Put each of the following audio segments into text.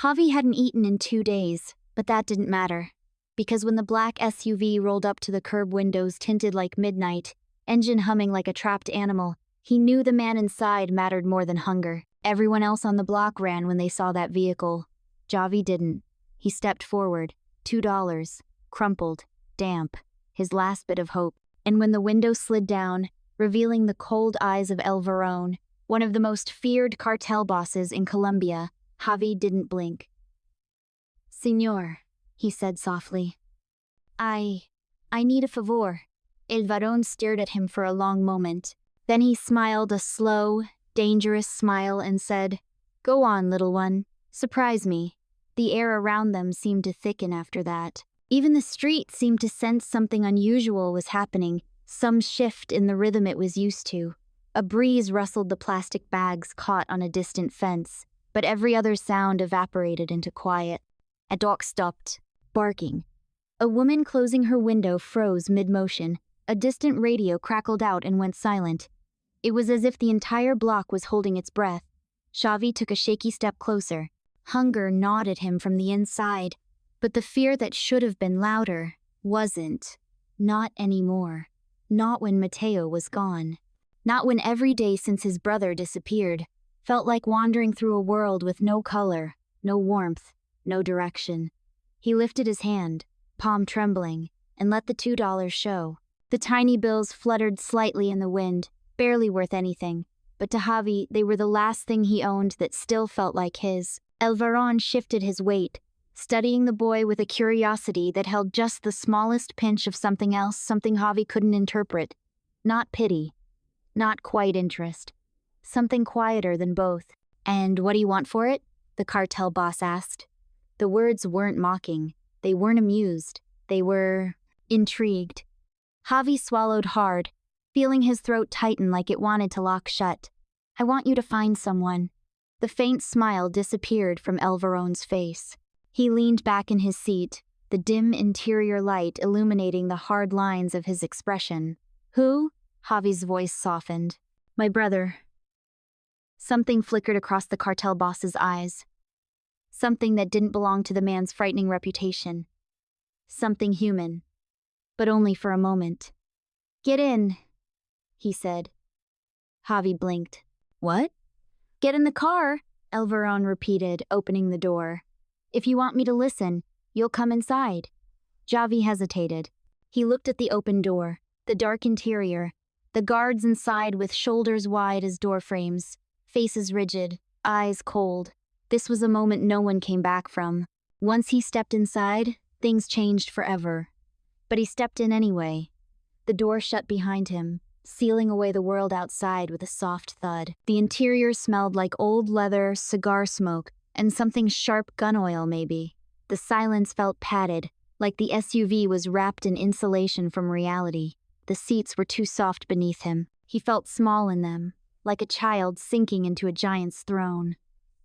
Javi hadn't eaten in 2 days, but that didn't matter. Because when the black SUV rolled up to the curb windows tinted like midnight, engine humming like a trapped animal, he knew the man inside mattered more than hunger. Everyone else on the block ran when they saw that vehicle. Javi didn't. He stepped forward, $2, crumpled, damp, his last bit of hope. And when the window slid down, revealing the cold eyes of El Varone, one of the most feared cartel bosses in Colombia, Javi didn't blink. "Señor," he said softly. I need a favor." El Varone stared at him for a long moment. Then he smiled a slow, dangerous smile and said, "Go on, little one. Surprise me." The air around them seemed to thicken after that. Even the street seemed to sense something unusual was happening, some shift in the rhythm it was used to. A breeze rustled the plastic bags caught on a distant fence, but every other sound evaporated into quiet. A dog stopped, barking. A woman closing her window froze mid-motion. A distant radio crackled out and went silent. It was as if the entire block was holding its breath. Javi took a shaky step closer. Hunger gnawed at him from the inside, but the fear that should have been louder wasn't. Not anymore. Not when Mateo was gone. Not when every day since his brother disappeared felt like wandering through a world with no color, no warmth, no direction. He lifted his hand, palm trembling, and let the $2 show. The tiny bills fluttered slightly in the wind, barely worth anything, but to Javi they were the last thing he owned that still felt like his. El Varone shifted his weight, studying the boy with a curiosity that held just the smallest pinch of something else, something Javi couldn't interpret. Not pity. Not quite interest. Something quieter than both. "And what do you want for it?" the cartel boss asked. The words weren't mocking. They weren't amused. They were intrigued. Javi swallowed hard, feeling his throat tighten like it wanted to lock shut. "I want you to find someone." The faint smile disappeared from El Varone's face. He leaned back in his seat, the dim interior light illuminating the hard lines of his expression. "Who?" Javi's voice softened. "My brother." Something flickered across the cartel boss's eyes. Something that didn't belong to the man's frightening reputation. Something human. But only for a moment. "Get in," he said. Javi blinked. "What?" "Get in the car," El Varone repeated, opening the door. "If you want me to listen, you'll come inside." Javi hesitated. He looked at the open door, the dark interior, the guards inside with shoulders wide as door frames, faces rigid, eyes cold. This was a moment no one came back from. Once he stepped inside, things changed forever. But he stepped in anyway. The door shut behind him, sealing away the world outside with a soft thud. The interior smelled like old leather, cigar smoke, and something sharp gun oil maybe. The silence felt padded, like the SUV was wrapped in insulation from reality. The seats were too soft beneath him. He felt small in them, like a child sinking into a giant's throne.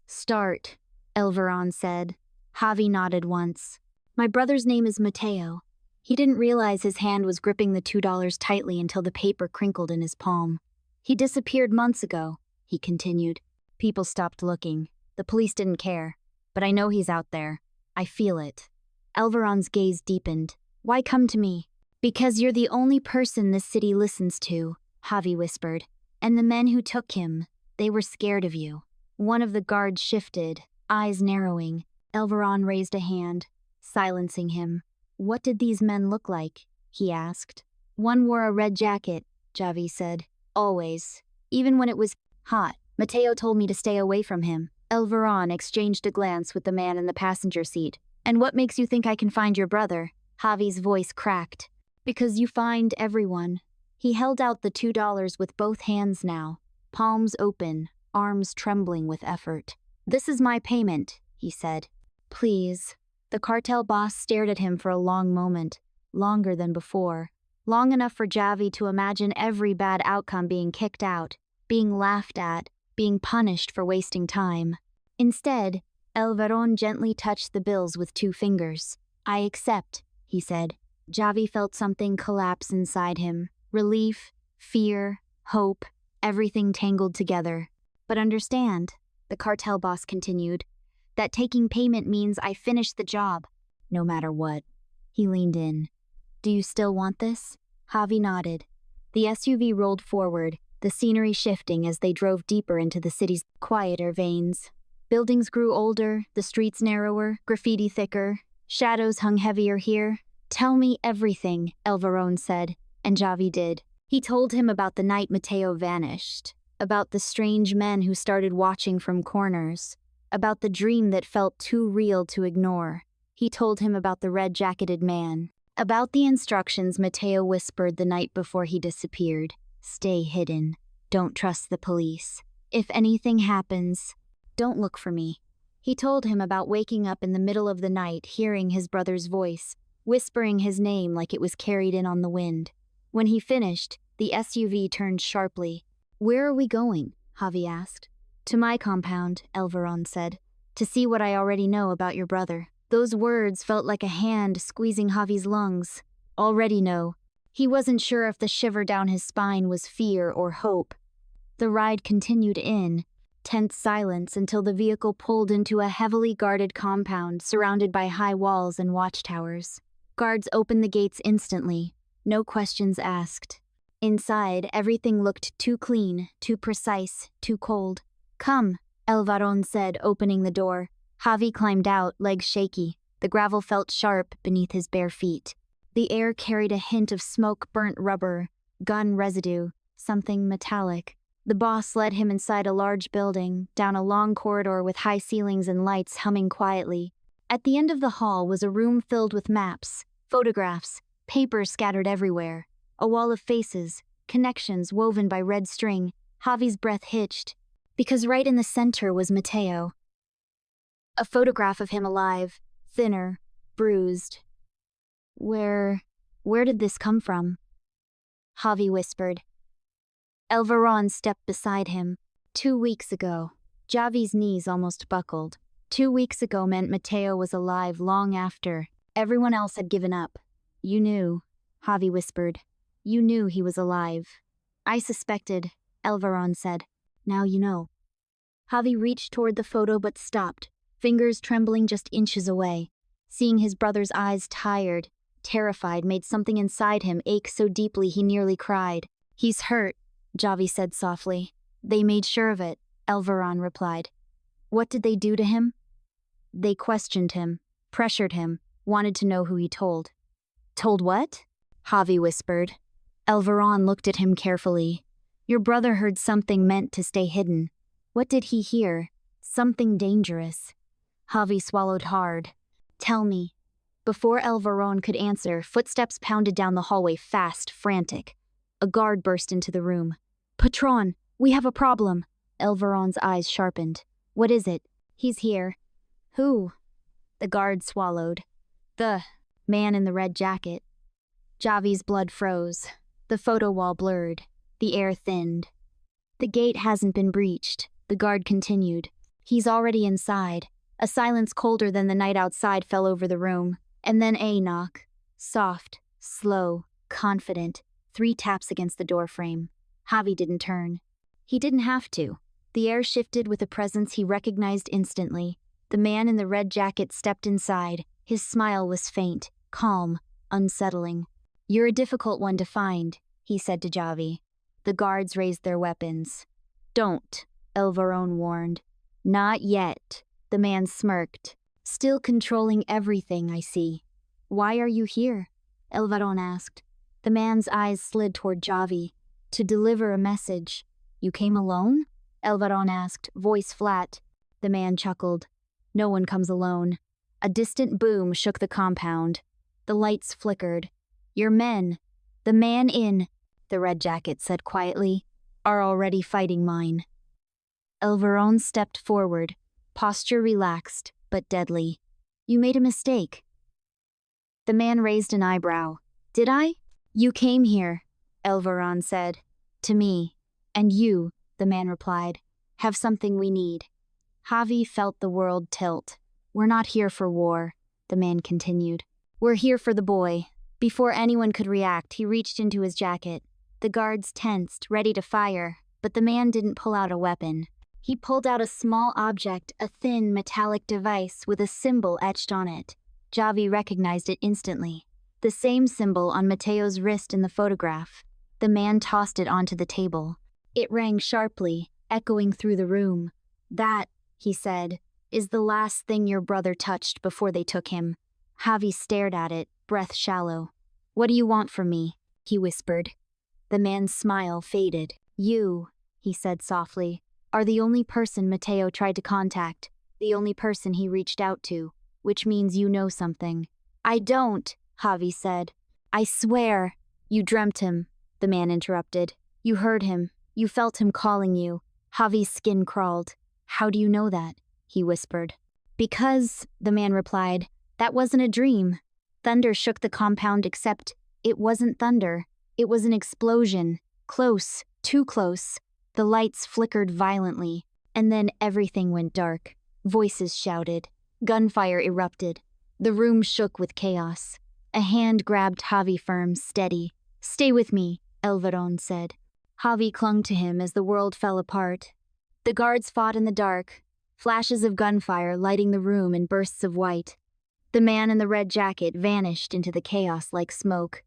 "Start," El Varone said. Javi nodded once. "My brother's name is Mateo." He didn't realize his hand was gripping the $2 tightly until the paper crinkled in his palm. "He disappeared months ago," he continued. "People stopped looking. The police didn't care. But I know he's out there. I feel it." El Varone's gaze deepened. "Why come to me?" "Because you're the only person this city listens to," Javi whispered. "And the men who took him, they were scared of you." One of the guards shifted, eyes narrowing. El Varone raised a hand, silencing him. "What did these men look like?" he asked. "One wore a red jacket," Javi said. "Always. Even when it was hot. Mateo told me to stay away from him." El Varone exchanged a glance with the man in the passenger seat. "And what makes you think I can find your brother?" Javi's voice cracked. "Because you find everyone." He held out the $2 with both hands now, palms open, arms trembling with effort. "This is my payment," he said. "Please." The cartel boss stared at him for a long moment, longer than before, long enough for Javi to imagine every bad outcome being kicked out, being laughed at, being punished for wasting time. Instead, El Varone gently touched the bills with 2 fingers. "I accept," he said. Javi felt something collapse inside him. Relief, fear, hope, everything tangled together. "But understand," the cartel boss continued, That taking payment means I finished the job, no matter what. He leaned in. Do you still want this? Javi nodded. The SUV rolled forward, the scenery shifting as they drove deeper into the city's quieter veins. Buildings grew older, the streets narrower, graffiti thicker. Shadows hung heavier here. Tell me everything, Elvarone said, and Javi did. He told him about the night Mateo vanished, about the strange men who started watching from corners, about the dream that felt too real to ignore. He told him about the red-jacketed man, about the instructions Mateo whispered the night before he disappeared. Stay hidden. Don't trust the police. If anything happens, don't look for me. He told him about waking up in the middle of the night, hearing his brother's voice, whispering his name like it was carried in on the wind. When he finished, the SUV turned sharply. Where are we going? Javi asked. To my compound, Elvarone said, to see what I already know about your brother. Those words felt like a hand squeezing Javi's lungs. Already know. He wasn't sure if the shiver down his spine was fear or hope. The ride continued in tense silence until the vehicle pulled into a heavily guarded compound surrounded by high walls and watchtowers. Guards opened the gates instantly, no questions asked. Inside, everything looked too clean, too precise, too cold. Come, Elvarone said, opening the door. Javi climbed out, legs shaky. The gravel felt sharp beneath his bare feet. The air carried a hint of smoke-burnt rubber, gun residue, something metallic. The boss led him inside a large building, down a long corridor with high ceilings and lights humming quietly. At the end of the hall was a room filled with maps, photographs, papers scattered everywhere, a wall of faces, connections woven by red string. Javi's breath hitched, because right in the center was Mateo. A photograph of him alive, thinner, bruised. Where did this come from? Javi whispered. Elvarone stepped beside him. 2 weeks ago. Javi's knees almost buckled. 2 weeks ago meant Mateo was alive long after everyone else had given up. You knew, Javi whispered. You knew he was alive. I suspected, Elvarone said. Now you know. Javi reached toward the photo but stopped, fingers trembling just inches away. Seeing his brother's eyes tired, terrified, made something inside him ache so deeply he nearly cried. He's hurt, Javi said softly. They made sure of it, Elvarone replied. What did they do to him? They questioned him, pressured him, wanted to know who he told. Told what? Javi whispered. Elvarone looked at him carefully. Your brother heard something meant to stay hidden. What did he hear? Something dangerous. Javi swallowed hard. Tell me. Before Elvarone could answer, footsteps pounded down the hallway fast, frantic. A guard burst into the room. Patron, we have a problem. Elvarone's eyes sharpened. What is it? He's here. Who? The guard swallowed. The man in the red jacket. Javi's blood froze. The photo wall blurred. The air thinned. The gate hasn't been breached, the guard continued. He's already inside. A silence colder than the night outside fell over the room. And then a knock. Soft, slow, confident. 3 taps against the doorframe. Javi didn't turn. He didn't have to. The air shifted with a presence he recognized instantly. The man in the red jacket stepped inside. His smile was faint, calm, unsettling. You're a difficult one to find, he said to Javi. The guards raised their weapons. Don't, Elvarone warned. Not yet, the man smirked. Still controlling everything, I see. Why are you here? Elvarone asked. The man's eyes slid toward Javi. To deliver a message. You came alone? Elvarone asked, voice flat. The man chuckled. No one comes alone. A distant boom shook the compound. The lights flickered. Your men, the man in, the red jacket said quietly, are already fighting mine. Elvarone stepped forward, posture relaxed, but deadly. You made a mistake. The man raised an eyebrow. Did I? You came here, Elvarone said. To me. And you, the man replied, have something we need. Javi felt the world tilt. We're not here for war, the man continued. We're here for the boy. Before anyone could react, he reached into his jacket. The guards tensed, ready to fire, but the man didn't pull out a weapon. He pulled out a small object, a thin, metallic device with a symbol etched on it. Javi recognized it instantly. The same symbol on Mateo's wrist in the photograph. The man tossed it onto the table. It rang sharply, echoing through the room. "That," he said, "is the last thing your brother touched before they took him." Javi stared at it, breath shallow. "What do you want from me?" he whispered. The man's smile faded. "You," he said softly, "are the only person Mateo tried to contact, the only person he reached out to, which means you know something." "I don't," Javi said. "I swear." "You dreamt him," the man interrupted. "You heard him. You felt him calling you." Javi's skin crawled. "How do you know that?" he whispered. "Because," the man replied, "that wasn't a dream. Thunder shook the compound, except it wasn't thunder. It was an explosion. Close, too close." The lights flickered violently, and then everything went dark. Voices shouted. Gunfire erupted. The room shook with chaos. A hand grabbed Javi firm, steady. "Stay with me," El Varón said. Javi clung to him as the world fell apart. The guards fought in the dark, flashes of gunfire lighting the room in bursts of white. The man in the red jacket vanished into the chaos like smoke.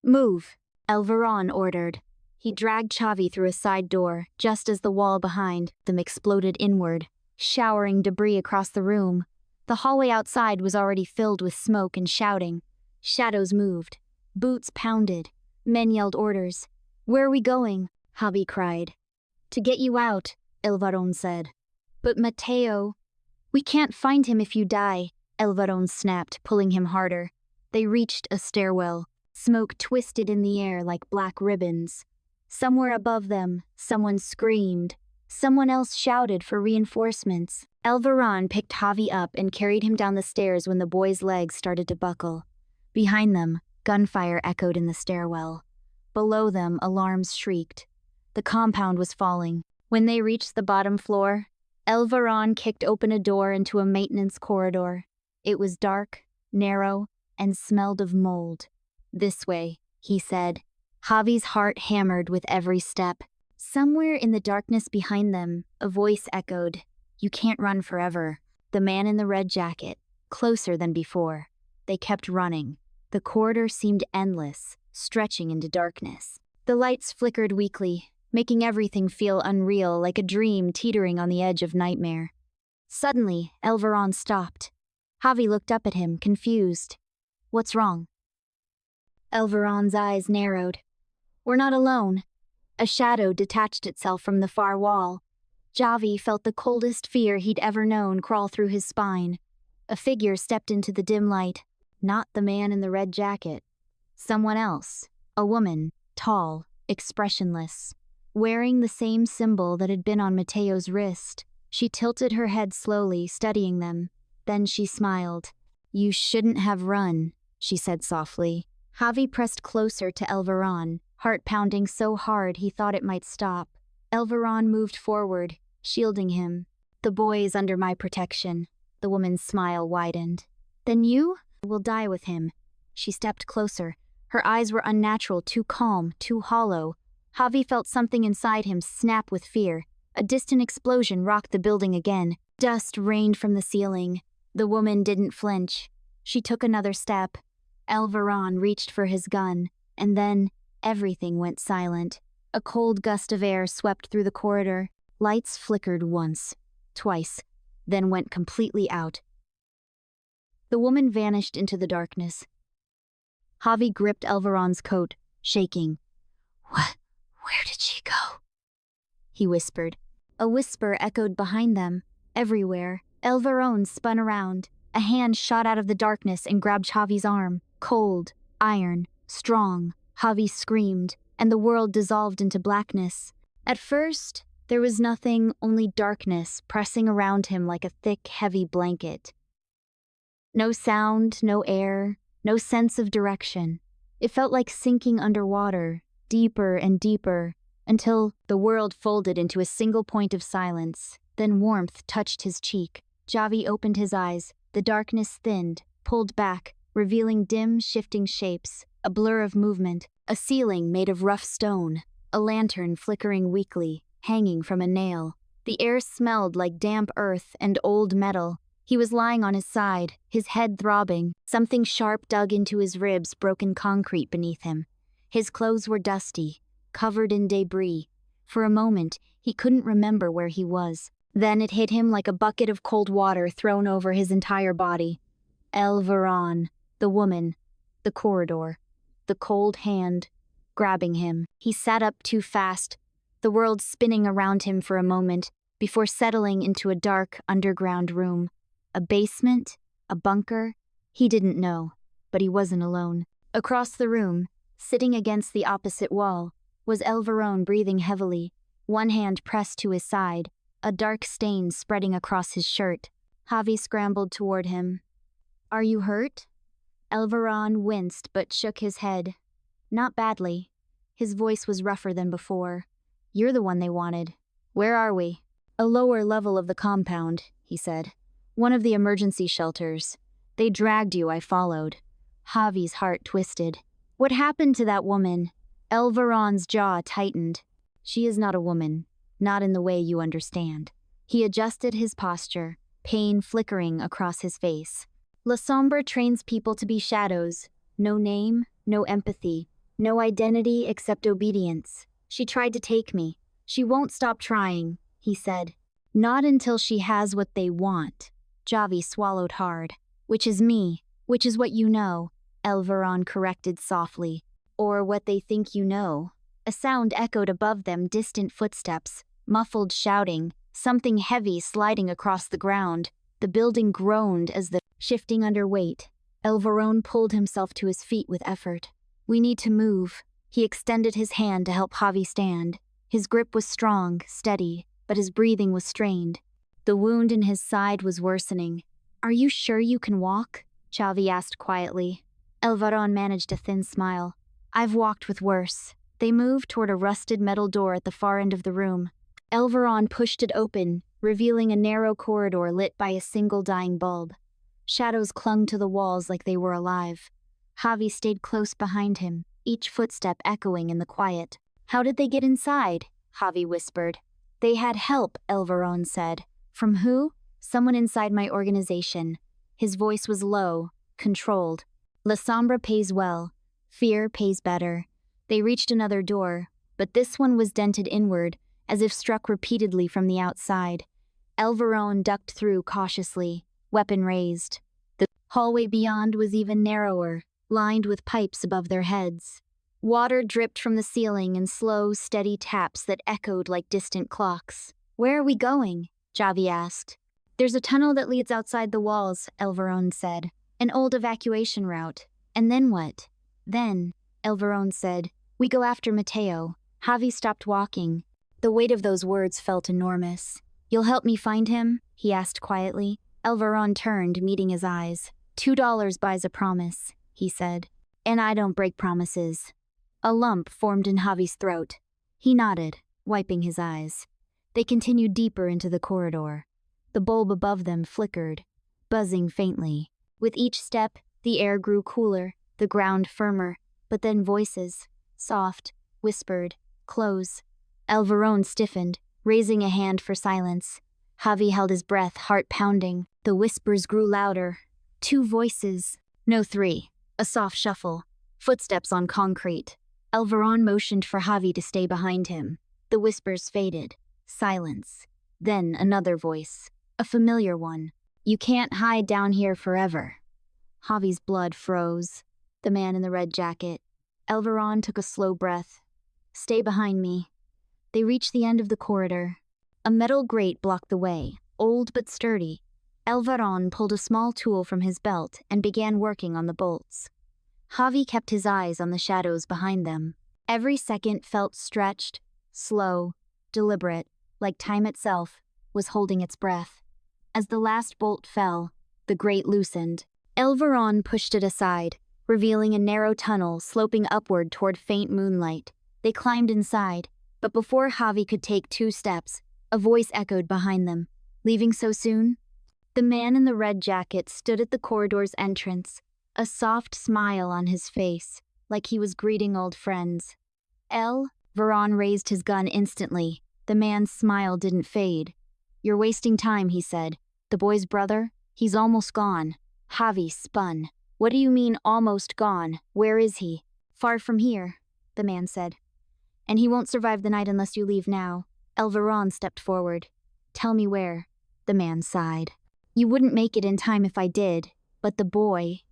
"Move," El Varón ordered. He dragged Javi through a side door, just as the wall behind them exploded inward, showering debris across the room. The hallway outside was already filled with smoke and shouting. Shadows moved. Boots pounded. Men yelled orders. "Where are we going?" Javi cried. "To get you out," El Varón said. "But Mateo—" "We can't find him if you die," El Varón snapped, pulling him harder. They reached a stairwell. Smoke twisted in the air like black ribbons. Somewhere above them, someone screamed. Someone else shouted for reinforcements. El Varón picked Javi up and carried him down the stairs when the boy's legs started to buckle. Behind them, gunfire echoed in the stairwell. Below them, alarms shrieked. The compound was falling. When they reached the bottom floor, El Varón kicked open a door into a maintenance corridor. It was dark, narrow, and smelled of mold. "This way," he said. Javi's heart hammered with every step. Somewhere in the darkness behind them, a voice echoed, "You can't run forever." The man in the red jacket, closer than before. They kept running. The corridor seemed endless, stretching into darkness. The lights flickered weakly, making everything feel unreal, like a dream teetering on the edge of nightmare. Suddenly, El Varón stopped. Javi looked up at him, confused. "What's wrong?" El Varón's eyes narrowed. "We're not alone." A shadow detached itself from the far wall. Javi felt the coldest fear he'd ever known crawl through his spine. A figure stepped into the dim light. Not the man in the red jacket. Someone else. A woman, tall, expressionless. Wearing the same symbol that had been on Mateo's wrist. She tilted her head slowly, studying them. Then she smiled. "You shouldn't have run," she said softly. Javi pressed closer to El Varón, heart pounding so hard he thought it might stop. El Varón moved forward, shielding him. "The boy is under my protection." The woman's smile widened. "Then you will die with him." She stepped closer. Her eyes were unnatural, too calm, too hollow. Javi felt something inside him snap with fear. A distant explosion rocked the building again. Dust rained from the ceiling. The woman didn't flinch. She took another step. El Varón reached for his gun, and then everything went silent. A cold gust of air swept through the corridor. Lights flickered once, twice, then went completely out. The woman vanished into the darkness. Javi gripped El Varón's coat, shaking. Where did she go?" he whispered. A whisper echoed behind them, everywhere. El Varón spun around. A hand shot out of the darkness and grabbed Javi's arm. Cold, iron, strong. Javi screamed, and the world dissolved into blackness. At first, there was nothing, only darkness pressing around him like a thick, heavy blanket. No sound, no air, no sense of direction. It felt like sinking underwater, deeper and deeper, until the world folded into a single point of silence. Then warmth touched his cheek. Javi opened his eyes. The darkness thinned, pulled back, revealing dim, shifting shapes, a blur of movement, a ceiling made of rough stone, a lantern flickering weakly, hanging from a nail. The air smelled like damp earth and old metal. He was lying on his side, his head throbbing. Something sharp dug into his ribs, broken concrete beneath him. His clothes were dusty, covered in debris. For a moment, he couldn't remember where he was. Then it hit him like a bucket of cold water thrown over his entire body. Elveron, the woman, the corridor, the cold hand, grabbing him. He sat up too fast, the world spinning around him for a moment, before settling into a dark, underground room. A basement? A bunker? He didn't know, but he wasn't alone. Across the room, sitting against the opposite wall, was Elveron, breathing heavily, one hand pressed to his side, a dark stain spreading across his shirt. Javi scrambled toward him. "Are you hurt?" Elveron winced but shook his head. "Not badly." His voice was rougher than before. "You're the one they wanted. Where are we?" "A lower level of the compound," he said. "One of the emergency shelters. They dragged you, I followed." Javi's heart twisted. "What happened to that woman?" Elveron's jaw tightened. "She is not a woman, not in the way you understand." He adjusted his posture, pain flickering across his face. La Sombra trains people to be shadows. No name, no empathy, no identity except obedience. She tried to take me. She won't stop trying, he said. "Not until she has what they want." Javi swallowed hard. "Which is me, which is what you know," Elveron corrected softly. "Or what they think you know." A sound echoed above them, distant footsteps, muffled shouting, something heavy sliding across the ground. The building groaned as the shifting under weight. Elveron pulled himself to his feet with effort. "We need to move." He extended his hand to help Javi stand. His grip was strong, steady, but his breathing was strained. The wound in his side was worsening. "Are you sure you can walk?" Javi asked quietly. Elveron managed a thin smile. "I've walked with worse." They moved toward a rusted metal door at the far end of the room. Elveron pushed it open, revealing a narrow corridor lit by a single dying bulb. Shadows clung to the walls like they were alive. Javi stayed close behind him, each footstep echoing in the quiet. "How did they get inside?" Javi whispered. "They had help," Elveron said. "From who?" "Someone inside my organization." His voice was low, controlled. "La Sombra pays well. Fear pays better." They reached another door, but this one was dented inward, as if struck repeatedly from the outside. Elveron ducked through cautiously, weapon raised. The hallway beyond was even narrower, lined with pipes above their heads. Water dripped from the ceiling in slow, steady taps that echoed like distant clocks. "Where are we going?" Javi asked. "There's a tunnel that leads outside the walls," Elveron said. "An old evacuation route." "And then what?" "Then," Elveron said, "we go after Mateo." Javi stopped walking. The weight of those words felt enormous. "You'll help me find him?" he asked quietly. Elveron turned, meeting his eyes. $2 buys a promise," he said. "And I don't break promises." A lump formed in Javi's throat. He nodded, wiping his eyes. They continued deeper into the corridor. The bulb above them flickered, buzzing faintly. With each step, the air grew cooler, the ground firmer, but then voices, soft, whispered, "Close." Elveron stiffened, raising a hand for silence. Javi held his breath, heart pounding. The whispers grew louder. 2 voices. No 3. A soft shuffle. Footsteps on concrete. Elveron motioned for Javi to stay behind him. The whispers faded. Silence. Then another voice. A familiar one. "You can't hide down here forever." Javi's blood froze. The man in the red jacket. Elveron took a slow breath. "Stay behind me." They reached the end of the corridor. A metal grate blocked the way, old but sturdy. Elveron pulled a small tool from his belt and began working on the bolts. Javi kept his eyes on the shadows behind them. Every second felt stretched, slow, deliberate, like time itself was holding its breath. As the last bolt fell, the grate loosened. Elveron pushed it aside, revealing a narrow tunnel sloping upward toward faint moonlight. They climbed inside, but before Javi could take 2 steps, a voice echoed behind them. "Leaving so soon?" The man in the red jacket stood at the corridor's entrance, a soft smile on his face, like he was greeting old friends. Elveron raised his gun instantly. The man's smile didn't fade, You're wasting time, he said. The boy's brother? He's almost gone. Javi spun. What do you mean, almost gone? Where is he? Far from here, the man said. And he won't survive the night unless you leave now. Elveron stepped forward. Tell me where. The man sighed. You wouldn't make it in time if I did, but the boy...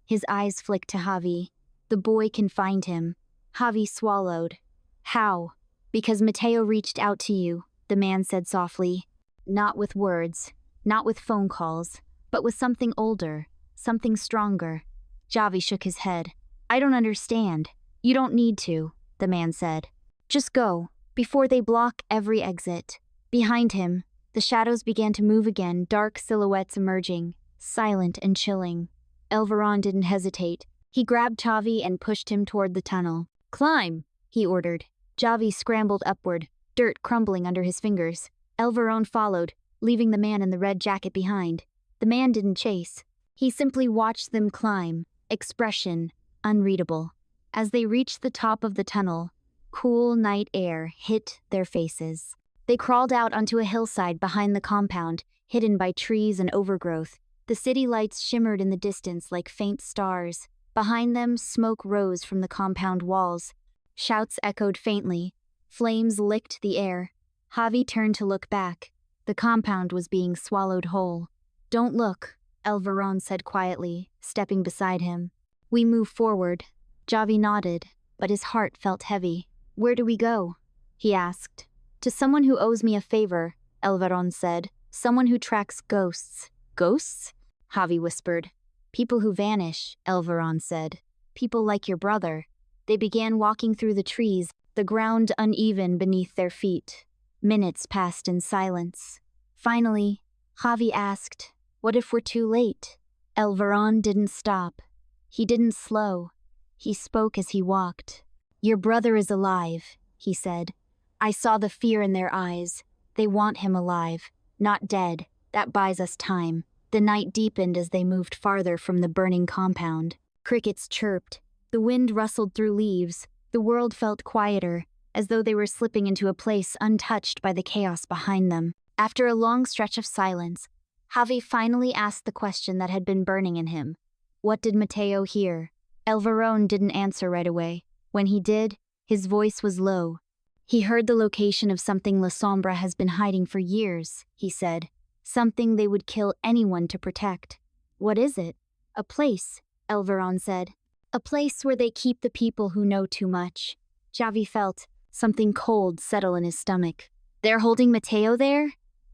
His eyes flicked to Javi. The boy can find him. Javi swallowed. How? Because Mateo reached out to you, the man said softly. Not with words, not with phone calls, but with something older, something stronger. Javi shook his head. I don't understand. You don't need to, the man said. Just go, before they block every exit. Behind him, the shadows began to move again, dark silhouettes emerging, silent and chilling. Elveron didn't hesitate. He grabbed Javi and pushed him toward the tunnel. Climb, he ordered. Javi scrambled upward, dirt crumbling under his fingers. Elveron followed, leaving the man in the red jacket behind. The man didn't chase. He simply watched them climb, expression unreadable. As they reached the top of the tunnel, cool night air hit their faces. They crawled out onto a hillside behind the compound, hidden by trees and overgrowth. The city lights shimmered in the distance like faint stars. Behind them, smoke rose from the compound walls. Shouts echoed faintly. Flames licked the air. Javi turned to look back. The compound was being swallowed whole. Don't look, Elveron said quietly, stepping beside him. We move forward. Javi nodded, but his heart felt heavy. Where do we go? He asked. To someone who owes me a favor, Elveron said. Someone who tracks ghosts. Ghosts? Javi whispered. People who vanish, Elveron said. People like your brother. They began walking through the trees, the ground uneven beneath their feet. Minutes passed in silence. Finally, Javi asked, what if we're too late? Elveron didn't stop. He didn't slow. He spoke as he walked. Your brother is alive, he said. I saw the fear in their eyes. They want him alive, not dead. That buys us time. The night deepened as they moved farther from the burning compound. Crickets chirped. The wind rustled through leaves. The world felt quieter, as though they were slipping into a place untouched by the chaos behind them. After a long stretch of silence, Javi finally asked the question that had been burning in him. What did Mateo hear? Elveron didn't answer right away. When he did, his voice was low. He heard the location of something La Sombra has been hiding for years, he said. Something they would kill anyone to protect. What is it? A place, Elveron said. A place where they keep the people who know too much. Javi felt something cold settle in his stomach. They're holding Mateo there?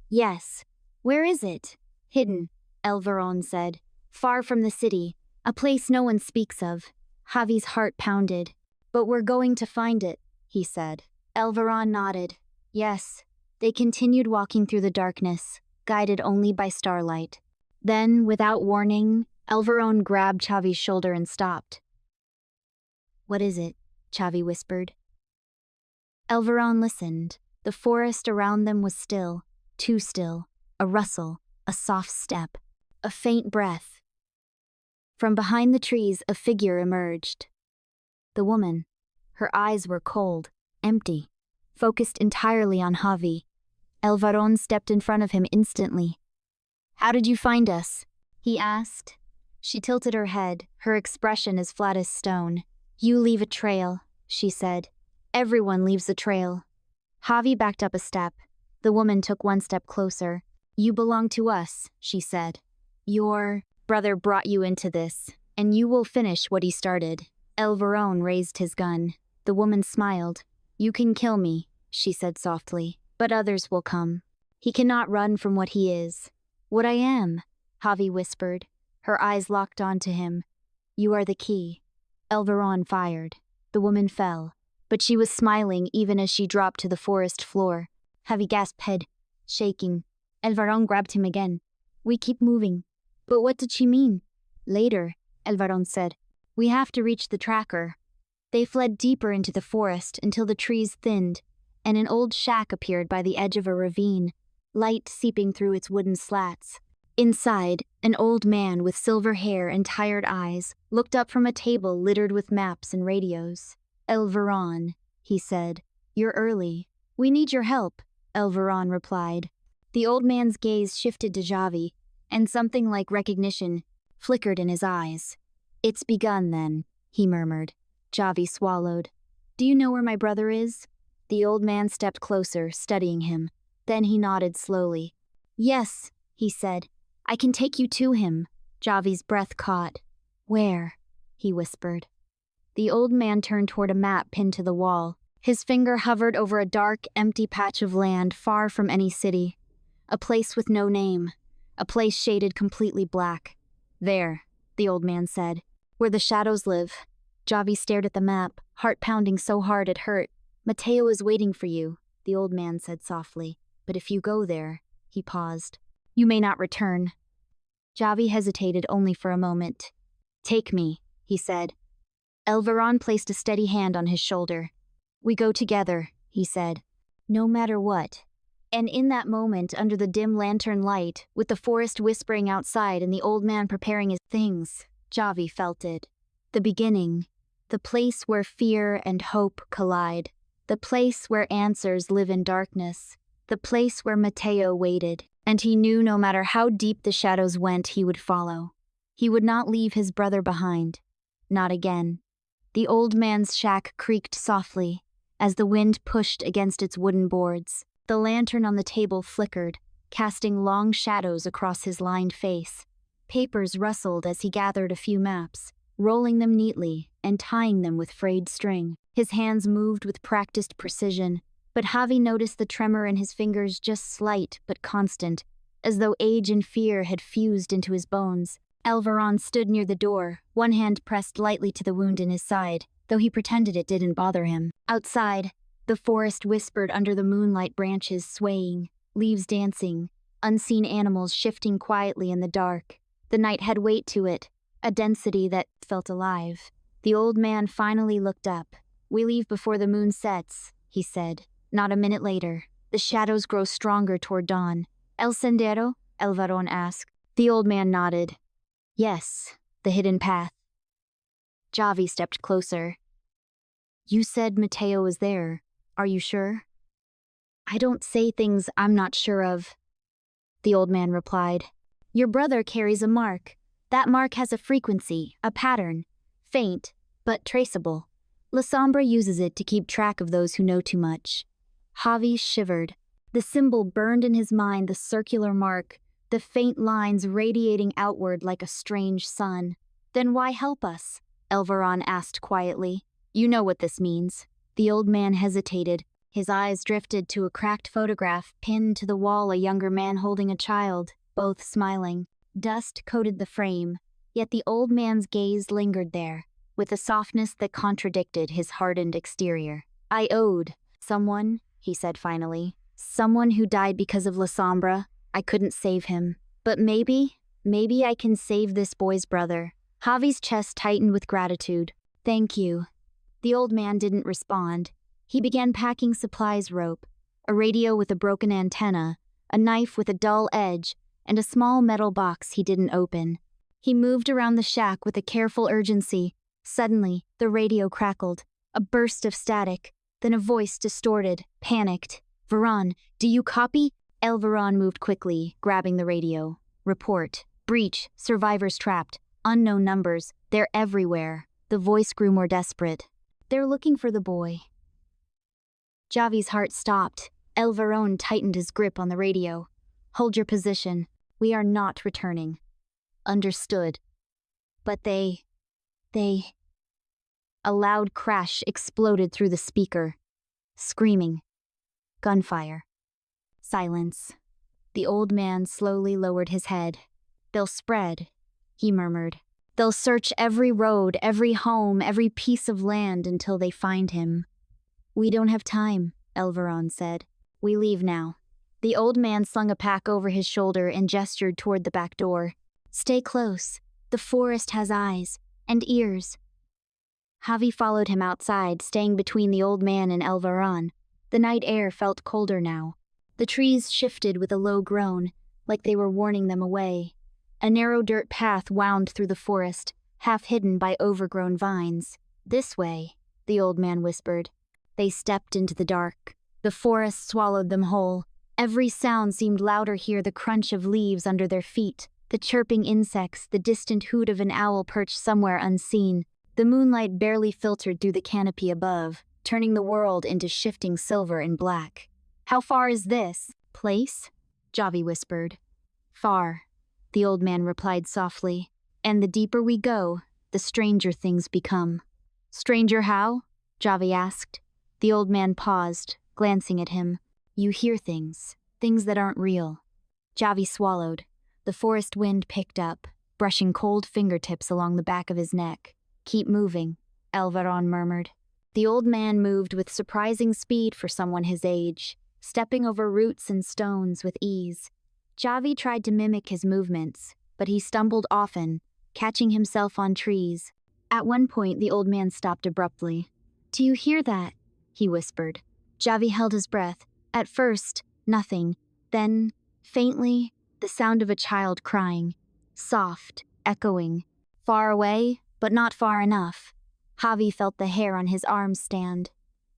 Yes. Where is it? Hidden, Elveron said. Far from the city. A place no one speaks of. Javi's heart pounded. But we're going to find it, he said. Elveron nodded. Yes. They continued walking through the darkness, guided only by starlight. Then, without warning, Elveron grabbed Javi's shoulder and stopped. What is it? Javi whispered. Elveron listened. The forest around them was still, too still. A rustle, a soft step, a faint breath. From behind the trees, a figure emerged. The woman. Her eyes were cold, empty, focused entirely on Javi. Elveron stepped in front of him instantly. How did you find us? He asked. She tilted her head, her expression as flat as stone. You leave a trail, she said. Everyone leaves a trail. Javi backed up a step. The woman took one step closer. You belong to us, she said. Your brother brought you into this, and you will finish what he started. Elveron raised his gun. The woman smiled. You can kill me, she said softly, but others will come. He cannot run from what he is. What I am, Javi whispered. Her eyes locked onto him. You are the key. Elveron fired. The woman fell, but she was smiling even as she dropped to the forest floor. Javi gasped, head shaking. Elveron grabbed him again. We keep moving. But what did she mean? Later, Elveron said. We have to reach the tracker. They fled deeper into the forest until the trees thinned, and an old shack appeared by the edge of a ravine, light seeping through its wooden slats. Inside, an old man with silver hair and tired eyes looked up from a table littered with maps and radios. Elveron, he said. You're early. We need your help, Elveron replied. The old man's gaze shifted to Javi, and something like recognition flickered in his eyes. "It's begun, then," he murmured. Javi swallowed. "Do you know where my brother is?" The old man stepped closer, studying him. Then he nodded slowly. "Yes," he said. "I can take you to him." Javi's breath caught. "Where?" he whispered. The old man turned toward a map pinned to the wall. His finger hovered over a dark, empty patch of land far from any city. A place with no name. A place shaded completely black. "There," the old man said, "where the shadows live." Javi stared at the map, heart pounding so hard it hurt. "Mateo is waiting for you," the old man said softly. "But if you go there," he paused, "you may not return." Javi hesitated only for a moment. "Take me," he said. Elveron placed a steady hand on his shoulder. "We go together," he said. "No matter what." And in that moment, under the dim lantern light, with the forest whispering outside and the old man preparing his things, Javi felt it. The beginning. The place where fear and hope collide. The place where answers live in darkness. The place where Mateo waited. And he knew no matter how deep the shadows went, he would follow. He would not leave his brother behind. Not again. The old man's shack creaked softly as the wind pushed against its wooden boards. The lantern on the table flickered, casting long shadows across his lined face. Papers rustled as he gathered a few maps, rolling them neatly and tying them with frayed string. His hands moved with practiced precision, but Javi noticed the tremor in his fingers, just slight but constant, as though age and fear had fused into his bones. Elveron stood near the door, one hand pressed lightly to the wound in his side, though he pretended it didn't bother him. Outside, the forest whispered under the moonlight, branches swaying, leaves dancing, unseen animals shifting quietly in the dark. The night had weight to it, a density that felt alive. The old man finally looked up. "We leave before the moon sets," he said. Not a minute later, the shadows grow stronger toward dawn. "El Sendero?" Elveron asked. The old man nodded. "Yes, the hidden path." Javi stepped closer. "You said Mateo was there. Are you sure?" "I don't say things I'm not sure of," the old man replied. "Your brother carries a mark. That mark has a frequency, a pattern. Faint, but traceable. La Sombra uses it to keep track of those who know too much." Javi shivered. The symbol burned in his mind, the circular mark, the faint lines radiating outward like a strange sun. "Then why help us?" Elveron asked quietly. "You know what this means." The old man hesitated. His eyes drifted to a cracked photograph pinned to the wall, a younger man holding a child, both smiling. Dust coated the frame, yet the old man's gaze lingered there, with a softness that contradicted his hardened exterior. "I owed someone," he said finally. "Someone who died because of La Sombra. I couldn't save him. But maybe I can save this boy's brother." Javi's chest tightened with gratitude. "Thank you." The old man didn't respond. He began packing supplies rope, a radio with a broken antenna, a knife with a dull edge, and a small metal box he didn't open. He moved around the shack with a careful urgency. Suddenly, the radio crackled, a burst of static, then a voice distorted, panicked. "Veron, do you copy?" Elveron moved quickly, grabbing the radio. "Report. Breach. Survivors trapped. Unknown numbers. They're everywhere." The voice grew more desperate. "They're looking for the boy." Javi's heart stopped. Elveron tightened his grip on the radio. "Hold your position. We are not returning." "Understood." "But they... A loud crash exploded through the speaker. Screaming. Gunfire. Silence. The old man slowly lowered his head. "They'll spread," he murmured. "They'll search every road, every home, every piece of land until they find him." "We don't have time," Elveron said. "We leave now." The old man slung a pack over his shoulder and gestured toward the back door. "Stay close. The forest has eyes and ears." Javi followed him outside, staying between the old man and Elveron. The night air felt colder now. The trees shifted with a low groan, like they were warning them away. A narrow dirt path wound through the forest, half hidden by overgrown vines. "This way," the old man whispered. They stepped into the dark. The forest swallowed them whole. Every sound seemed louder here, the crunch of leaves under their feet, the chirping insects, the distant hoot of an owl perched somewhere unseen. The moonlight barely filtered through the canopy above, turning the world into shifting silver and black. "How far is this place?" Javi whispered. "Far," the old man replied softly. "And the deeper we go, the stranger things become." "Stranger how?" Javi asked. The old man paused, glancing at him. "You hear things that aren't real." Javi swallowed. The forest wind picked up, brushing cold fingertips along the back of his neck. "Keep moving," Elvaron murmured. The old man moved with surprising speed for someone his age, stepping over roots and stones with ease. Javi tried to mimic his movements, but he stumbled often, catching himself on trees. At one point, the old man stopped abruptly. "Do you hear that?" he whispered. Javi held his breath. At first, nothing. Then, faintly, the sound of a child crying. Soft, echoing. Far away, but not far enough. Javi felt the hair on his arms stand.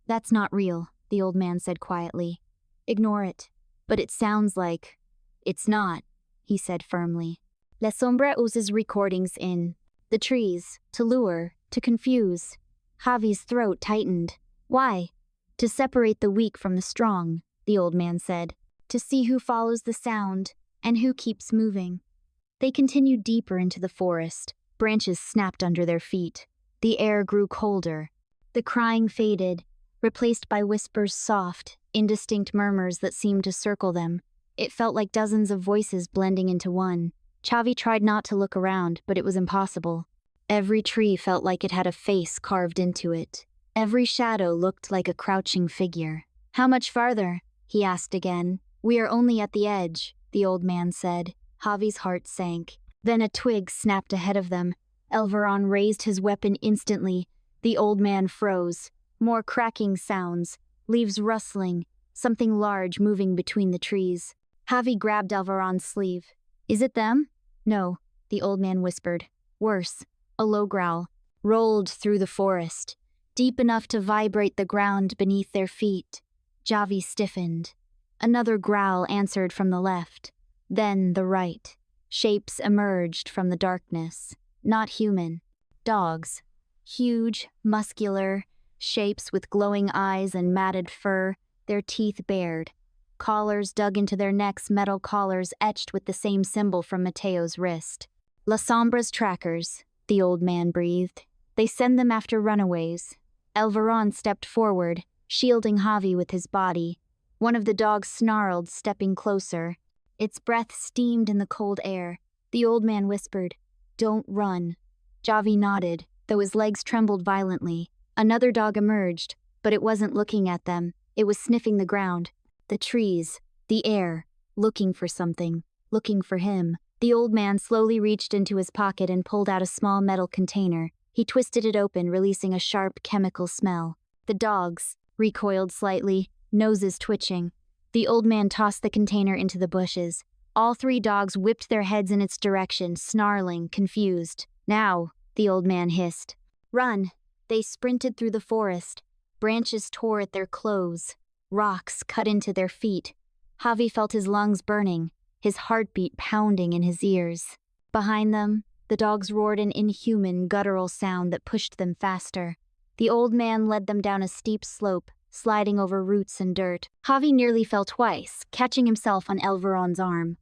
"That's not real," the old man said quietly. "Ignore it." "But it sounds like..." "It's not," he said firmly. La Sombra uses recordings in the trees, to lure, to confuse. Javi's throat tightened. "Why?" "To separate the weak from the strong," the old man said. "To see who follows the sound, and who keeps moving." They continued deeper into the forest. Branches snapped under their feet. The air grew colder. The crying faded, replaced by whispers, soft, indistinct murmurs that seemed to circle them. It felt like dozens of voices blending into one. Javi tried not to look around, but it was impossible. Every tree felt like it had a face carved into it. Every shadow looked like a crouching figure. "How much farther?" he asked again. "We are only at the edge," the old man said. Javi's heart sank. Then a twig snapped ahead of them. Elvaron raised his weapon instantly. The old man froze. More cracking sounds, leaves rustling, something large moving between the trees. Javi grabbed Elvaron's sleeve. "Is it them?" "No," the old man whispered. Worse, a low growl rolled through the forest, deep enough to vibrate the ground beneath their feet. Javi stiffened. Another growl answered from the left, then the right. Shapes emerged from the darkness. Not human. Dogs. Huge, muscular, shapes with glowing eyes and matted fur, their teeth bared. Collars dug into their necks, metal collars etched with the same symbol from Mateo's wrist. "La Sombra's trackers," the old man breathed. "They send them after runaways." Elvaron stepped forward, shielding Javi with his body. One of the dogs snarled, stepping closer. Its breath steamed in the cold air. The old man whispered, "Don't run." Javi nodded, though his legs trembled violently. Another dog emerged, but it wasn't looking at them. It was sniffing the ground, the trees, the air, looking for something, looking for him. The old man slowly reached into his pocket and pulled out a small metal container. He twisted it open, releasing a sharp chemical smell. The dogs recoiled slightly, noses twitching. The old man tossed the container into the bushes. All three dogs whipped their heads in its direction, snarling, confused. "Now," the old man hissed. "Run." They sprinted through the forest. Branches tore at their clothes. Rocks cut into their feet. Javi felt his lungs burning, his heartbeat pounding in his ears. Behind them, the dogs roared an inhuman, guttural sound that pushed them faster. The old man led them down a steep slope, sliding over roots and dirt. Javi nearly fell twice, catching himself on Elvaron's arm.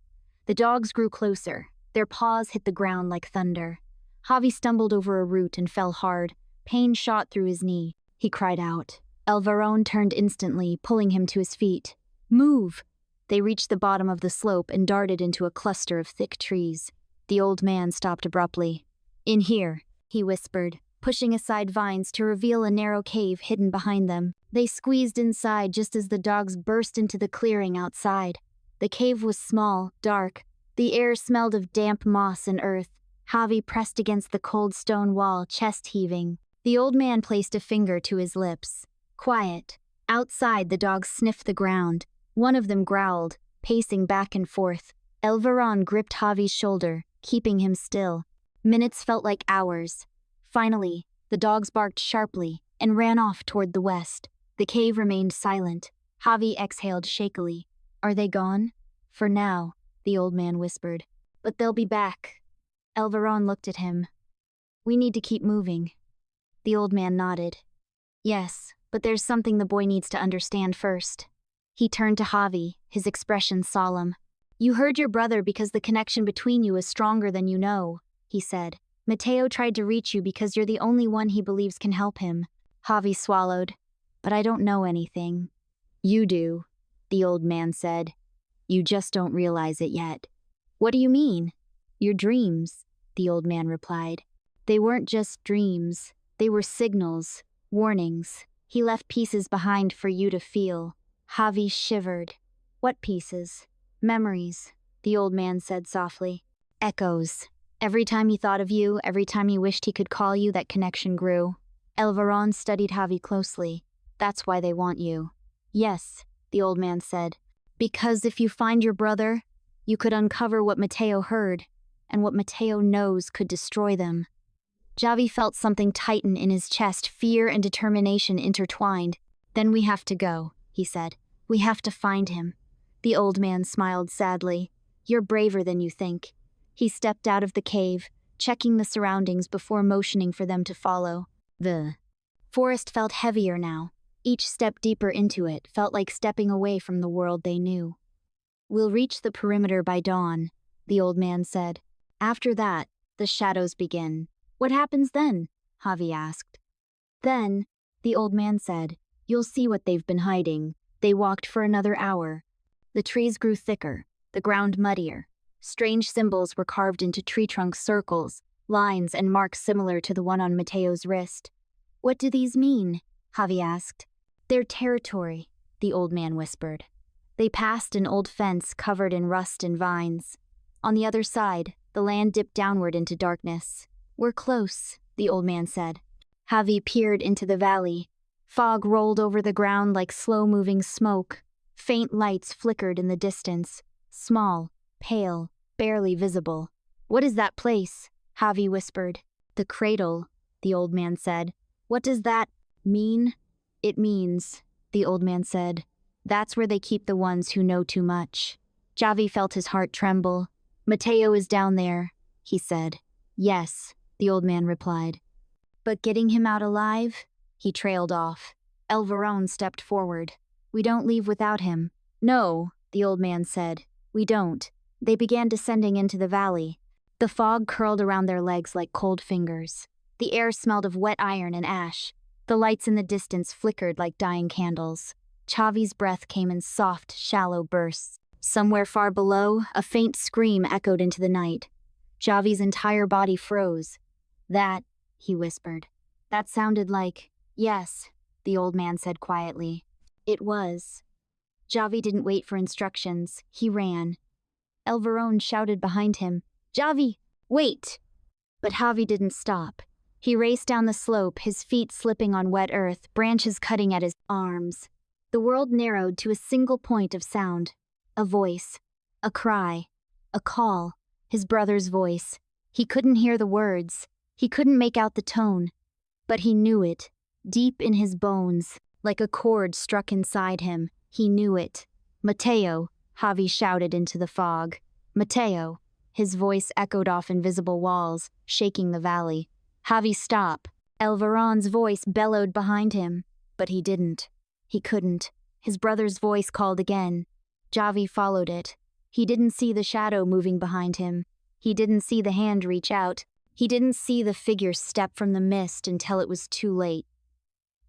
The dogs grew closer. Their paws hit the ground like thunder. Javi stumbled over a root and fell hard. Pain shot through his knee. He cried out. Elvaron turned instantly, pulling him to his feet. "Move!" They reached the bottom of the slope and darted into a cluster of thick trees. The old man stopped abruptly. "In here," he whispered, pushing aside vines to reveal a narrow cave hidden behind them. They squeezed inside just as the dogs burst into the clearing outside. The cave was small, dark. The air smelled of damp moss and earth. Javi pressed against the cold stone wall, chest heaving. The old man placed a finger to his lips. Quiet. Outside, the dogs sniffed the ground. One of them growled, pacing back and forth. Elvaron gripped Javi's shoulder, keeping him still. Minutes felt like hours. Finally, the dogs barked sharply and ran off toward the west. The cave remained silent. Javi exhaled shakily. Are they gone? For now, the old man whispered. But they'll be back. Elveron looked at him. We need to keep moving. The old man nodded. Yes, but there's something the boy needs to understand first. He turned to Javi, his expression solemn. You heard your brother because the connection between you is stronger than you know, he said. Mateo tried to reach you because you're the only one he believes can help him. Javi swallowed. But I don't know anything. You do, the old man said. You just don't realize it yet. What do you mean? Your dreams, the old man replied. They weren't just dreams. They were signals, warnings. He left pieces behind for you to feel. Javi shivered. What pieces? Memories, the old man said softly. Echoes. Every time he thought of you, every time he wished he could call you, that connection grew. Elveron studied Javi closely. That's why they want you. Yes, the old man said. Because if you find your brother, you could uncover what Mateo heard, and what Mateo knows could destroy them. Javi felt something tighten in his chest, fear and determination intertwined. Then we have to go, he said. We have to find him. The old man smiled sadly. You're braver than you think. He stepped out of the cave, checking the surroundings before motioning for them to follow. The forest felt heavier now. Each step deeper into it felt like stepping away from the world they knew. We'll reach the perimeter by dawn, the old man said. After that, the shadows begin. What happens then? Javi asked. Then, the old man said, you'll see what they've been hiding. They walked for another hour. The trees grew thicker, the ground muddier. Strange symbols were carved into tree trunk circles, lines and marks similar to the one on Mateo's wrist. What do these mean? Javi asked. Their territory, the old man whispered. They passed an old fence covered in rust and vines. On the other side, the land dipped downward into darkness. We're close, the old man said. Javi peered into the valley. Fog rolled over the ground like slow-moving smoke. Faint lights flickered in the distance, small, pale, barely visible. What is that place? Javi whispered. The cradle, the old man said. What does that mean? It means, the old man said, that's where they keep the ones who know too much. Javi felt his heart tremble. Mateo is down there, he said. Yes, the old man replied. But getting him out alive? He trailed off. Elveron stepped forward. We don't leave without him. No, the old man said. We don't. They began descending into the valley. The fog curled around their legs like cold fingers. The air smelled of wet iron and ash. The lights in the distance flickered like dying candles. Javi's breath came in soft, shallow bursts. Somewhere far below, a faint scream echoed into the night. Javi's entire body froze. That, he whispered. That sounded like, yes, the old man said quietly. It was. Javi didn't wait for instructions. He ran. Elveron shouted behind him, Javi, wait! But Javi didn't stop. He raced down the slope, his feet slipping on wet earth, branches cutting at his arms. The world narrowed to a single point of sound. A voice. A cry. A call. His brother's voice. He couldn't hear the words. He couldn't make out the tone. But he knew it. Deep in his bones, like a chord struck inside him, he knew it. Mateo, Javi shouted into the fog. Mateo. His voice echoed off invisible walls, shaking the valley. Javi, stop. Elveron's voice bellowed behind him, but he didn't. He couldn't. His brother's voice called again. Javi followed it. He didn't see the shadow moving behind him. He didn't see the hand reach out. He didn't see the figure step from the mist until it was too late.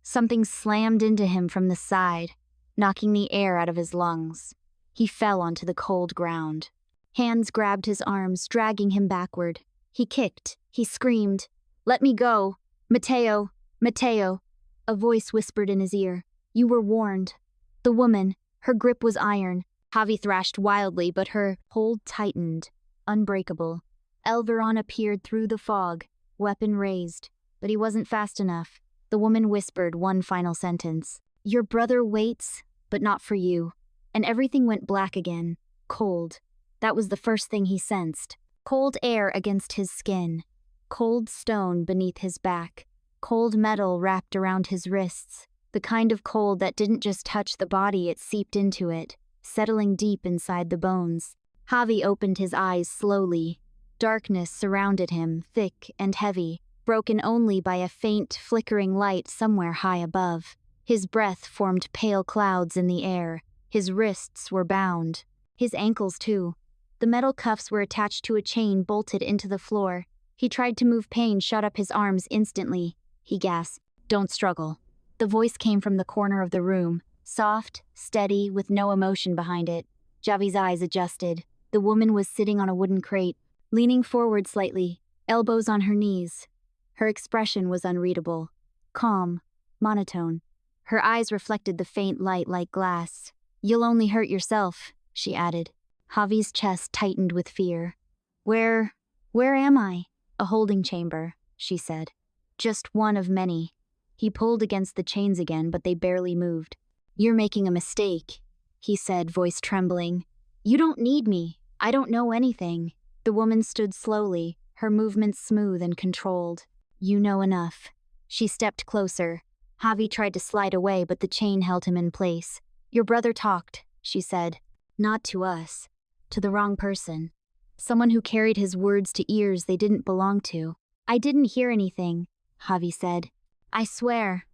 Something slammed into him from the side, knocking the air out of his lungs. He fell onto the cold ground. Hands grabbed his arms, dragging him backward. He kicked. He screamed. Let me go. Mateo, Mateo. A voice whispered in his ear. You were warned. The woman, her grip was iron. Javi thrashed wildly, but her hold tightened, unbreakable. Elveron appeared through the fog, weapon raised, but he wasn't fast enough. The woman whispered one final sentence. Your brother waits, but not for you. And everything went black again, cold. That was the first thing he sensed. Cold air against his skin. Cold stone beneath his back. Cold metal wrapped around his wrists. The kind of cold that didn't just touch the body, it seeped into it. settling deep inside the bones. Javi opened his eyes slowly. Darkness surrounded him, thick and heavy, broken only by a faint, flickering light somewhere high above. His breath formed pale clouds in the air. His wrists were bound. His ankles, too. The metal cuffs were attached to a chain bolted into the floor. He tried to move. Pain shot up his arms instantly. He gasped. "Don't struggle." The voice came from the corner of the room, soft, steady, with no emotion behind it. Javi's eyes adjusted. The woman was sitting on a wooden crate, leaning forward slightly, elbows on her knees. Her expression was unreadable. Calm, monotone. Her eyes reflected the faint light like glass. "You'll only hurt yourself," she added. Javi's chest tightened with fear. Where am I?" "A holding chamber," she said. "Just one of many." He pulled against the chains again, but they barely moved. "You're making a mistake," he said, voice trembling. "You don't need me. I don't know anything." The woman stood slowly, her movements smooth and controlled. "You know enough." She stepped closer. Javi tried to slide away, but the chain held him in place. "Your brother talked," she said. "Not to us. To the wrong person. Someone who carried his words to ears they didn't belong to." "I didn't hear anything," Javi said. "I swear."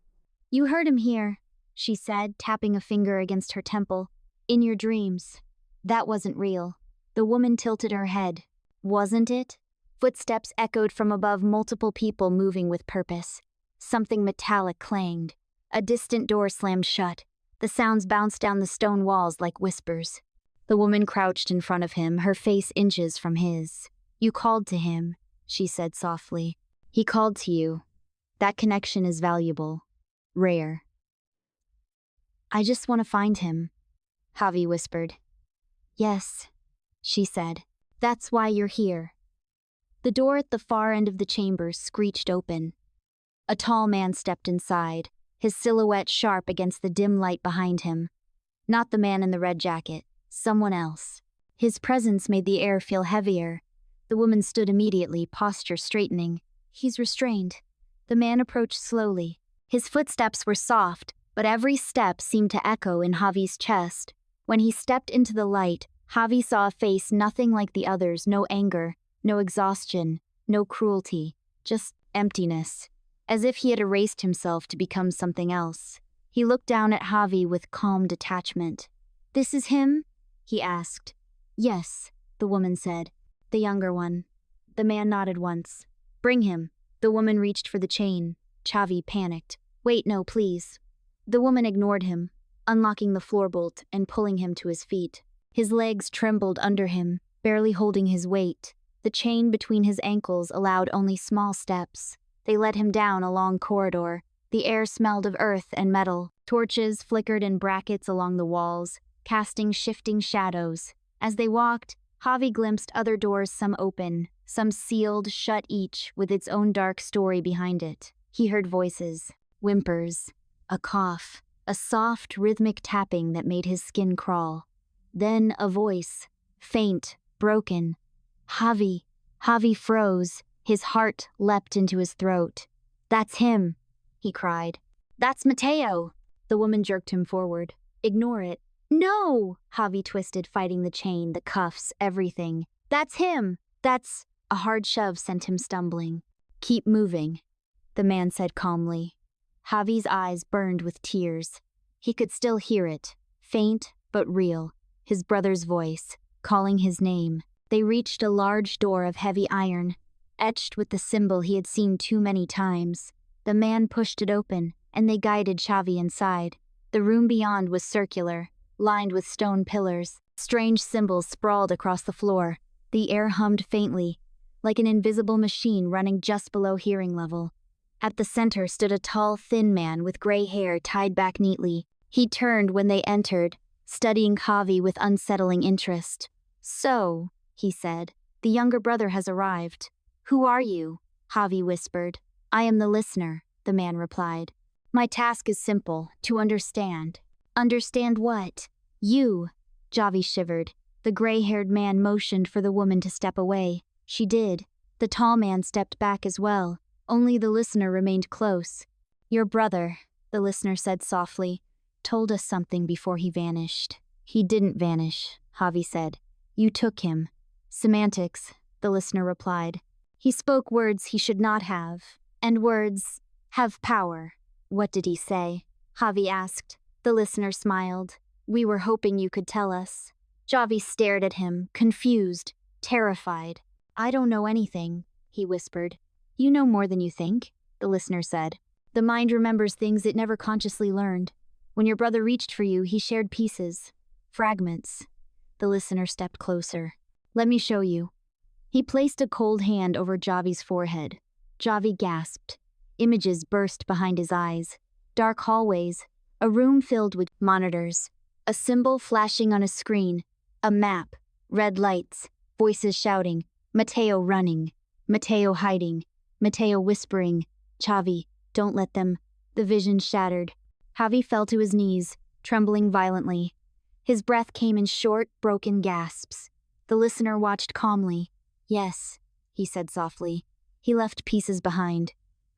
"You heard him here," she said, tapping a finger against her temple. "In your dreams." "That wasn't real." The woman tilted her head. "Wasn't it?" Footsteps echoed from above, multiple people moving with purpose. Something metallic clanged. A distant door slammed shut. The sounds bounced down the stone walls like whispers. The woman crouched in front of him, her face inches from his. "You called to him," she said softly. "He called to you. That connection is valuable. Rare." "I just want to find him," Javi whispered. "Yes," she said. "That's why you're here." The door at the far end of the chamber screeched open. A tall man stepped inside, his silhouette sharp against the dim light behind him. Not the man in the red jacket, someone else. His presence made the air feel heavier. The woman stood immediately, posture straightening. "He's restrained." The man approached slowly. His footsteps were soft, but every step seemed to echo in Javi's chest. When he stepped into the light, Javi saw a face nothing like the others, no anger, no exhaustion, no cruelty, just emptiness, as if he had erased himself to become something else. He looked down at Javi with calm detachment. "This is him?" he asked. "Yes," the woman said. "The younger one." The man nodded once. "Bring him." The woman reached for the chain. Javi panicked. "Wait, no, please." The woman ignored him, unlocking the floor bolt and pulling him to his feet. His legs trembled under him, barely holding his weight. The chain between his ankles allowed only small steps. They led him down a long corridor. The air smelled of earth and metal. Torches flickered in brackets along the walls, casting shifting shadows. As they walked, Javi glimpsed other doors, some open, some sealed, shut, each with its own dark story behind it. He heard voices, whimpers, a cough, a soft, rhythmic tapping that made his skin crawl. Then a voice, faint, broken. "Javi." Javi froze. His heart leapt into his throat. "That's him," he cried. "That's Mateo." The woman jerked him forward. "Ignore it." "No!" Javi twisted, fighting the chain, the cuffs, everything. "That's him. That's—" A hard shove sent him stumbling. "Keep moving," the man said calmly. Javi's eyes burned with tears. He could still hear it, faint but real, his brother's voice, calling his name. They reached a large door of heavy iron, etched with the symbol he had seen too many times. The man pushed it open, and they guided Javi inside. The room beyond was circular, lined with stone pillars. Strange symbols sprawled across the floor. The air hummed faintly, like an invisible machine running just below hearing level. At the center stood a tall, thin man with gray hair tied back neatly. He turned when they entered, studying Javi with unsettling interest. "So," he said, "the younger brother has arrived." "Who are you?" Javi whispered. "I am the listener," the man replied. "My task is simple, to understand." "Understand what?" "You." Javi shivered. The gray-haired man motioned for the woman to step away. She did. The tall man stepped back as well. Only the listener remained close. "Your brother," the listener said softly, "told us something before he vanished." He didn't vanish, Javi said. You took him. Semantics, the listener replied. He spoke words he should not have, and words have power. What did he say? Javi asked. The listener smiled. We were hoping you could tell us. Javi stared at him, confused, terrified. I don't know anything, he whispered. You know more than you think, the listener said. The mind remembers things it never consciously learned. When your brother reached for you, he shared pieces, fragments. The listener stepped closer. Let me show you. He placed a cold hand over Javi's forehead. Javi gasped. Images burst behind his eyes. Dark hallways, a room filled with monitors, a symbol flashing on a screen, a map, red lights, voices shouting, Mateo running, Mateo hiding, Mateo whispering, Javi, don't let them. The vision shattered. Javi fell to his knees, trembling violently. His breath came in short, broken gasps. The listener watched calmly. Yes, he said softly. He left pieces behind.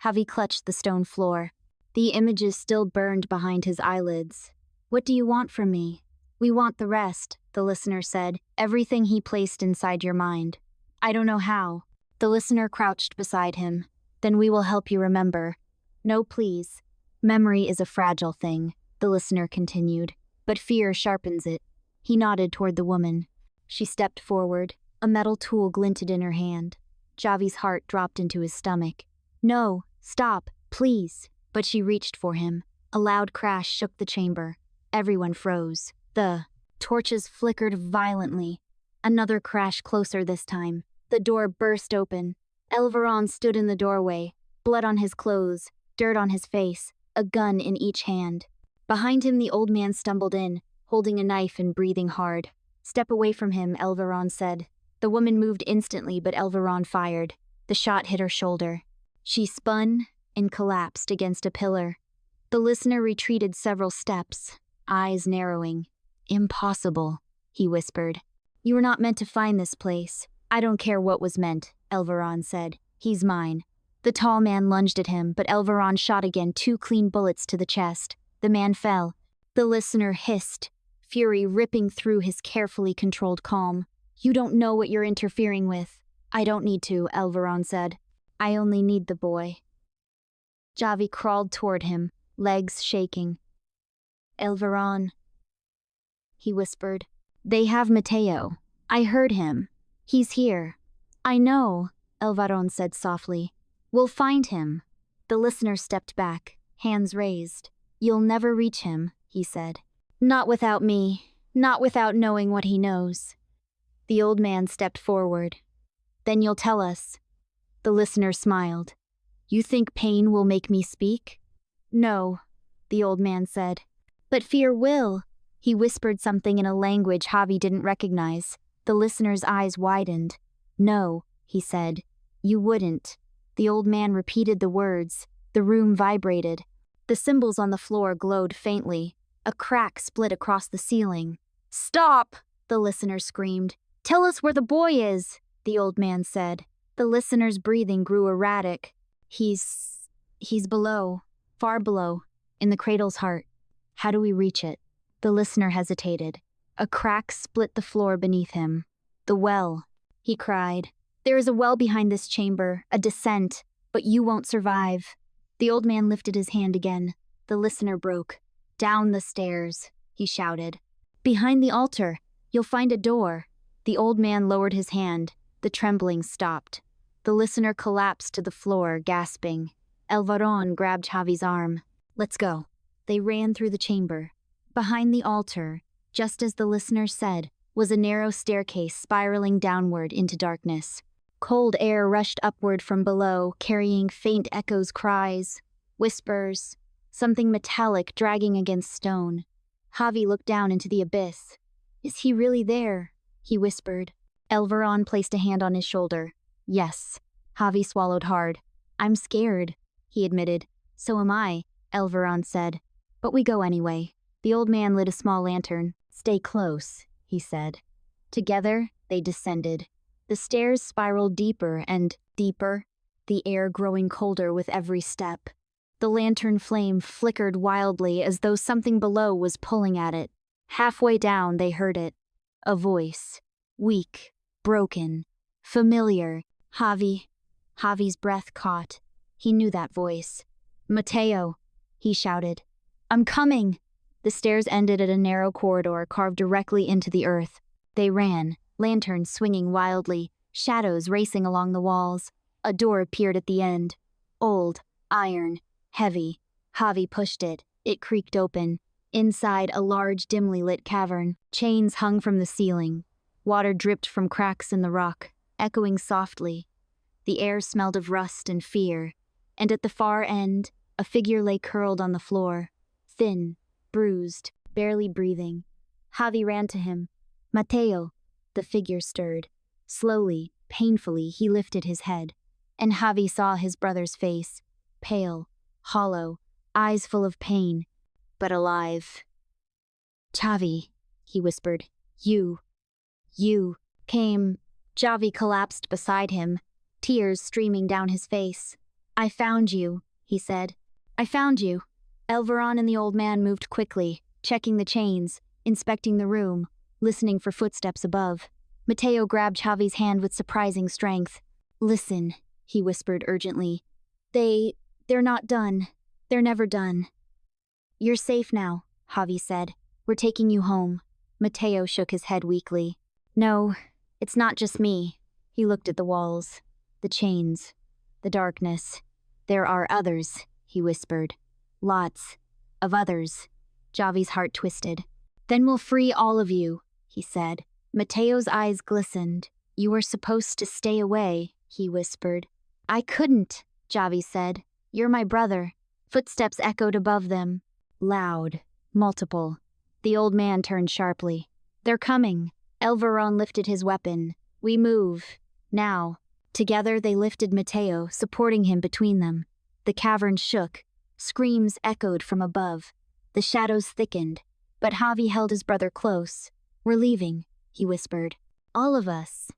Javi clutched the stone floor. The images still burned behind his eyelids. What do you want from me? We want the rest, the listener said. Everything he placed inside your mind. I don't know how. The listener crouched beside him. Then we will help you remember. No, please. Memory is a fragile thing, the listener continued, but fear sharpens it. He nodded toward the woman. She stepped forward. A metal tool glinted in her hand. Javi's heart dropped into his stomach. No, stop, please. But she reached for him. A loud crash shook the chamber. Everyone froze. The torches flickered violently. Another crash closer this time. The door burst open. Elveron stood in the doorway, blood on his clothes, dirt on his face, a gun in each hand. Behind him, the old man stumbled in, holding a knife and breathing hard. Step away from him, Elveron said. The woman moved instantly, but Elveron fired. The shot hit her shoulder. She spun and collapsed against a pillar. The listener retreated several steps, eyes narrowing. Impossible, he whispered. You were not meant to find this place. I don't care what was meant, Elveron said. He's mine. The tall man lunged at him, but Elveron shot again 2 clean bullets to the chest. The man fell. The listener hissed, fury ripping through his carefully controlled calm. You don't know what you're interfering with. I don't need to, Elveron said. I only need the boy. Javi crawled toward him, legs shaking. Elveron, he whispered. They have Mateo. I heard him. He's here. I know, Elveron said softly. We'll find him. The listener stepped back, hands raised. You'll never reach him, he said. Not without me. Not without knowing what he knows. The old man stepped forward. Then you'll tell us. The listener smiled. You think pain will make me speak? No, the old man said. But fear will. He whispered something in a language Javi didn't recognize. The listener's eyes widened. No, he said. You wouldn't. The old man repeated the words. The room vibrated. The symbols on the floor glowed faintly. A crack split across the ceiling. Stop! The listener screamed. Tell us where the boy is, the old man said. The listener's breathing grew erratic. He's below, far below, in the cradle's heart. How do we reach it? The listener hesitated. A crack split the floor beneath him. The well, he cried. There is a well behind this chamber, a descent, but you won't survive. The old man lifted his hand again. The listener broke. Down the stairs, he shouted. Behind the altar, you'll find a door. The old man lowered his hand. The trembling stopped. The listener collapsed to the floor, gasping. Elveron grabbed Javi's arm. Let's go. They ran through the chamber. Behind the altar, just as the listener said, was a narrow staircase spiraling downward into darkness. Cold air rushed upward from below, carrying faint echoes, cries, whispers, something metallic dragging against stone. Javi looked down into the abyss. Is he really there? He whispered. Elveron placed a hand on his shoulder. Yes. Javi swallowed hard. I'm scared, he admitted. So am I, Elveron said. But we go anyway. The old man lit a small lantern. Stay close, he said. Together, they descended. The stairs spiraled deeper and deeper, the air growing colder with every step. The lantern flame flickered wildly as though something below was pulling at it. Halfway down, they heard it. A voice. Weak, broken, familiar. Javi's breath caught. He knew that voice. Mateo, he shouted. I'm coming! The stairs ended at a narrow corridor carved directly into the earth. They ran, lanterns swinging wildly, shadows racing along the walls. A door appeared at the end. Old, iron, heavy. Javi pushed it. It creaked open. Inside, a large, dimly lit cavern. Chains hung from the ceiling. Water dripped from cracks in the rock, echoing softly. The air smelled of rust and fear. And at the far end, a figure lay curled on the floor. Thin, bruised, barely breathing. Javi ran to him. Mateo. The figure stirred. Slowly, painfully, he lifted his head. And Javi saw his brother's face. Pale, hollow, eyes full of pain, but alive. Javi, he whispered. You came. Javi collapsed beside him, tears streaming down his face. I found you, he said. I found you. Elveron and the old man moved quickly, checking the chains, inspecting the room, listening for footsteps above. Mateo grabbed Javi's hand with surprising strength. Listen, he whispered urgently. They're not done. They're never done. You're safe now, Javi said. We're taking you home. Mateo shook his head weakly. No, it's not just me. He looked at the walls, the chains, the darkness. There are others, he whispered. Lots of others. Javi's heart twisted. Then we'll free all of you, he said. Mateo's eyes glistened. You were supposed to stay away, he whispered. I couldn't, Javi said. You're my brother. Footsteps echoed above them. Loud. Multiple. The old man turned sharply. They're coming. Elveron lifted his weapon. We move. Now. Together they lifted Mateo, supporting him between them. The cavern shook. Screams echoed from above. The shadows thickened. But Javi held his brother close. We're leaving, he whispered. All of us.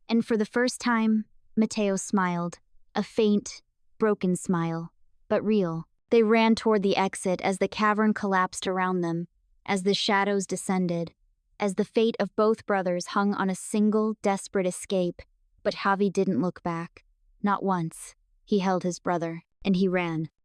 And for the first time, Mateo smiled. A faint, broken smile, but real. They ran toward the exit as the cavern collapsed around them, as the shadows descended, as the fate of both brothers hung on a single, desperate escape. But Javi didn't look back. Not once. He held his brother, and he ran.